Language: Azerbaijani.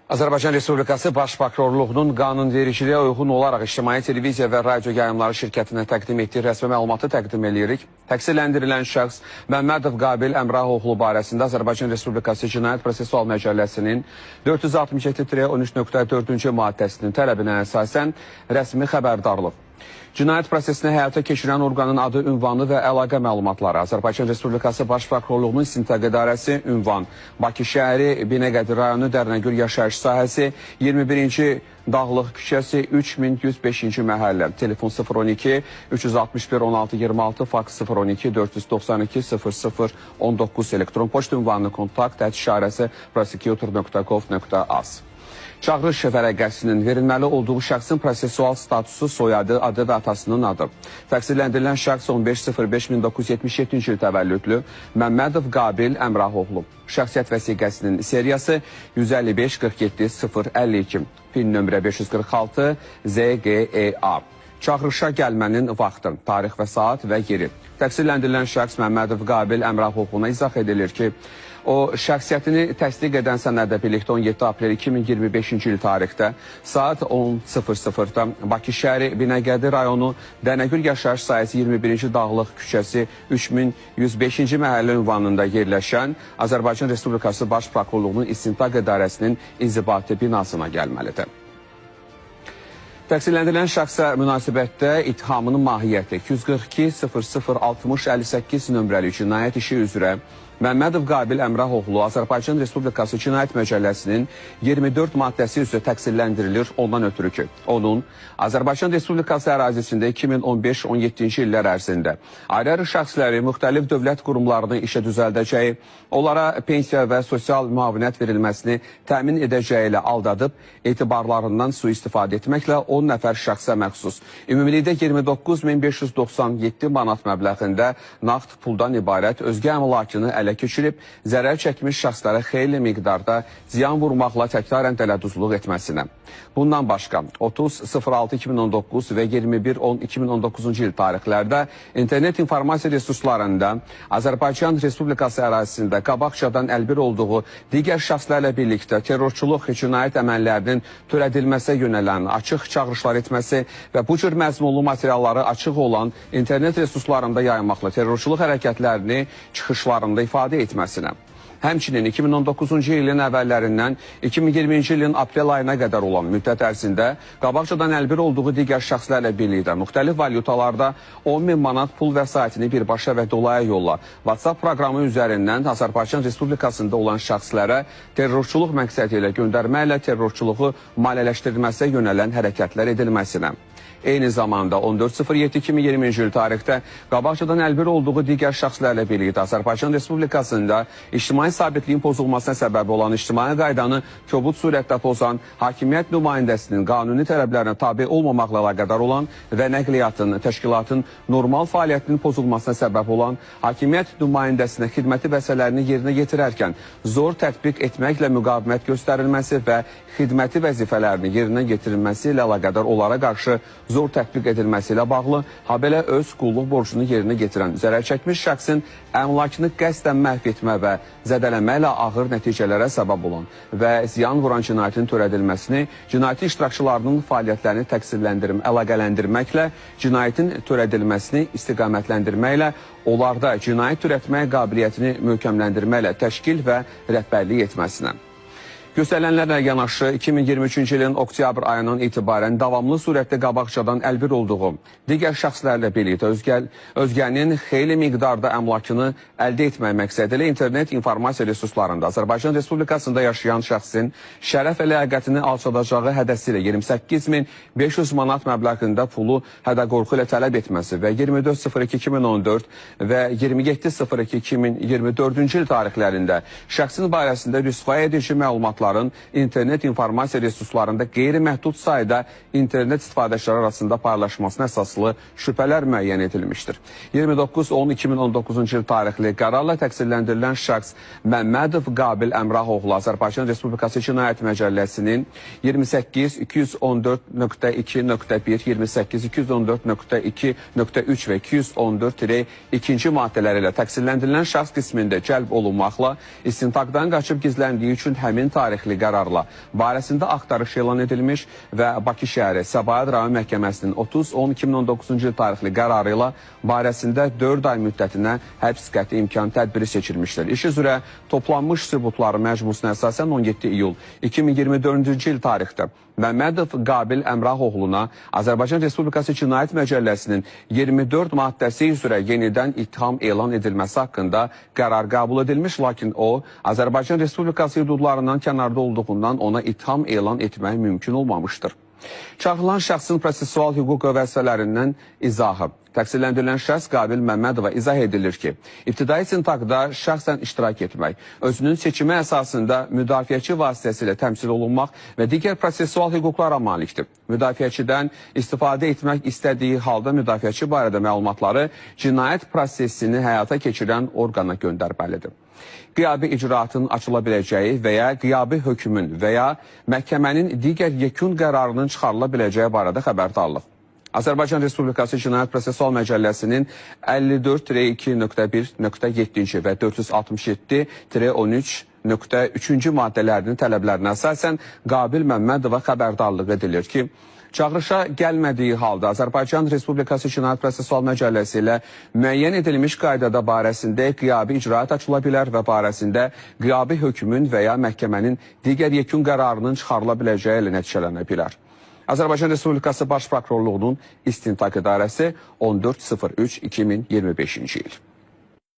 Azərbaycan Respublikası Baş Prokurorluğunun qanunvericiliyə uyğun olaraq İctimai Televiziya və Radio Yayımları şirkətinə təqdim etdiyi rəsmi məlumatı təqdim edirik. Təqsirləndirilən şəxs Məmmədov Qabil Əmrahoğlu barəsində Azərbaycan Respublikası Cinayət Prosessual Məcəlləsinin 467-13.4-cü maddəsinin tələbinə əsasən rəsmi xəbərdarlıq. Cinayət prosesini həyata keçirən orqanın adı, ünvanı və əlaqə məlumatları Azərbaycan Respublikası Baş Prokurorluğunun İstintaq İdarəsi, ünvan Bakı şəhəri, Binəqədi rayonu, Dərnəgül yaşayış sahəsi, 21-ci Dağlıq küçəsi, 3105-ci məhəllə, telefon 012-361-16-26, faks 012-492-00-19, elektron poçt ünvanı kontakt @işarəsi prosecutor.gov.az. Çağırış vərəqəsinin verilməli olduğu şəxsin prosessual statusu, soyadı, adı və atasının adı. Təqsirləndirilən şəxs 15.05.1977-ci il təvəllüdlü Məmmədov Qabil Əmrahoğlu. Şəxsiyyət vəsiqəsinin seriyası 155-47-052, PIN nömrə 546 ZGEA. Çağırışa gəlmənin vaxtı, tarix və saat və yeri. Təqsirləndirilən şəxs Məmmədov Qabil Əmrahoğluna izah edilir ki, o, şəxsiyyətini təsdiq edən sənədlə birlikdə 17 aprel 2025-ci il tarixdə saat 10:00-da Bakı şəhəri, Binəqədi rayonu, Dərnəgül yaşayış sahəsi 21-ci Dağlıq küçəsi 3105-ci məhəllə ünvanında yerləşən Azərbaycan Respublikası Baş Prokurorluğunun İstintaq İdarəsinin inzibati binasına gəlməlidir. Təqsirləndirilən şəxsə münasibətdə ittihamının mahiyyəti 242-00-60-58 nömrəli cinayət işi üzrə Məmmədov Qabil Əmrahoğlu Azərbaycan Respublikası Cinayət Məcəlləsinin 24 maddəsi üzrə təqsirləndirilir ondan ötürü ki, onun Azərbaycan Respublikası ərazisində 2015-17-ci illər ərzində ayrı-ayrı şəxsləri müxtəlif dövlət qurumlarını işə düzəldəcəyi, onlara pensiya və sosial müavinət verilməsini təmin edəcəyi ilə aldadıb, etibarlarından sui-istifadə etməklə 10 nəfər şəxsə məxsus. Ümumilikdə 29.597 manat məbləğində nağd puldan ibarət özgə əmlakını ələ keçirib, zərər çəkmiş şəxslərə xeyli miqdarda ziyan vurmaqla təkrarən dələduzluq etməsinə. Bundan başqa 30.06.2019 və 21.10.2019-cu il tarixlərdə internet informasiya resurslarında Azərbaycan Respublikası ərazisində qabaqcadan əlbir olduğu digər şəxslərlə birlikdə terrorçuluq cinayət əməllərinin törədilməsə yönələn açıq çağırışlar etməsi və bu cür məzmunlu materialları açıq olan internet resurslarında yaymaqla terrorçuluq hərəkətlərini çıxışlarında ifadə etməsinə. Həmçinin 2019-cu ilin əvvəllərindən 2020-ci ilin aprel ayına qədər olan müddət ərzində qabaqcadan əlbir olduğu digər şəxslərlə birlikdə müxtəlif valyutalarda 10.000 manat pul vəsaitini birbaşa və dolaya yolla WhatsApp proqramı üzərindən Azərbaycan Respublikasında olan şəxslərə terrorçuluq məqsədi ilə göndərməklə terrorçuluğu maliyyələşdirilməsə yönələn hərəkətlər edilməsinə. Eyni zamanda 14.07.2020-ci il tarixdə qabaqcadan əlbir olduğu digər şəxslərlə birlikdə Azərbaycan Respublikasında ictimai sabitliyin pozulmasına səbəb olan ictimai qaydanı kobud surətdə pozan hakimiyyət nümayəndəsinin qanuni tələblərinə tabe olmamaqla əlaqədar olan və nəqliyyatın, təşkilatın normal fəaliyyətinin pozulmasına səbəb olan hakimiyyət nümayəndəsinə xidməti vəzifələrini yerinə yetirərkən zor tətbiq etməklə müqavimət göstərilməsi və xidməti vəzifələrini yerinə yetirilməsi ilə əlaqədar onlara qarşı zor tətbiq edilməsi ilə bağlı, habelə öz qulluq borcunu yerinə getirən zərər çəkmiş şəxsin əmlakını qəsdən məhv etmə və zədələməklə ağır nəticələrə səbəb olan və ziyan vuran cinayətin törədilməsini, cinayətin iştirakçılarının fəaliyyətlərini əlaqələndirməklə, cinayətin törədilməsini istiqamətləndirməklə, onlarda cinayət törətmək qabiliyyətini möhkəmləndirməklə təşkil və rəhbərlik etməsinə. Göstərilənlərlə yanaşı 2023-cü ilin oktyabr ayından etibarən davamlı surətdə qabaqcadan əlbir olduğu digər şəxslərlə birlikdə özgənin xeyli miqdarda əmlakını əldə etmək məqsədi ilə internet informasiya resurslarında Azərbaycan Respublikasında yaşayan şəxsin şərəf və ləyaqətini alçadacağı hədəsi ilə 28.500 manat məbləğində pulu hədə-qorxu ilə tələb etməsi və 24.02.2014 və 27.02.2024-cü il tarixlərində şəxsin barəsində rüsvay edici məlumatlar internet informasiya resurslarında qeyri-məhdud sayda internet istifadəçiləri arasında paylaşmasına əsaslı şübhələr müəyyən edilmişdir. 29.10.2019-cu il tarixli qərarla təqsirləndirilən şəxs Məmmədov Qabil Əmrahoğlu Azərbaycan Respublikası Cinayət Məcəlləsinin 28.214.2.1, 28.214.2.3 və 214-2-ci maddələri ilə təqsirləndirilən şəxs qismində cəlb olunmaqla istintaqdan qaçıb gizləndiyi üçün həmin tarixdə tarixli qərarla barəsində axtarış elan edilmiş və Bakı şəhəri Səbaət rayon məhkəməsinin 30-10-2019-cu il tarixli qərarı ilə barəsində 4 ay müddətinə həbs qəti imkan tədbiri seçilmişdir. İş üzrə toplanmış sübutları məcmusunə əsasən 17 iyul 2024-cü il tarixdə Məmmədov Qabil Əmrahoğluna Azərbaycan Respublikası Cinayət Məcəlləsinin 24 maddəsi üzrə yenidən ittiham elan edilməsi haqqında qərar qəbul edilmiş, lakin o, Azərbaycan Respublikası hüdudlarından kənarda olduğundan ona ittiham elan etmək mümkün olmamışdır. Çağrılan şəxsin prosessual hüquq və vəzifələrindən izahı. Təqsirləndirilən şəxs Qabil Məmmədova izah edilir ki, ibtidai istintaqda şəxsən iştirak etmək, özünün seçimi əsasında müdafiəçi vasitəsilə təmsil olunmaq və digər prosessual hüquqlara malikdir. Müdafiəçidən istifadə etmək istədiyi halda müdafiəçi barədə məlumatları cinayət prosesini həyata keçirən orqana göndərməlidir. Qiyabi icraatın açıla biləcəyi və ya qiyabi hökmün və ya məhkəmənin digər yekun qərarının çıxarıla biləcəyi barədə xəbərdarlıq. Azərbaycan Respublikası Cinayət Prosessual Məcəlləsinin 54.2.1.7-ci və 467-13.3-cü maddələrinin tələblərinə əsasən Qabil Məmmədova xəbərdarlıq edilir ki, çağrışa gəlmədiyi halda Azərbaycan Respublikası Cinayət Prosessual Məcəlləsi ilə müəyyən edilmiş qaydada barəsində qiyabi icraat açıla bilər və barəsində qiyabi hökmün və ya məhkəmənin digər yekun qərarının çıxarıla biləcəyi ilə nəticələnə bilər. Azərbaycan Respublikası Baş Prokurorluğunun İstintaq İdarəsi 14.03.2025-ci il.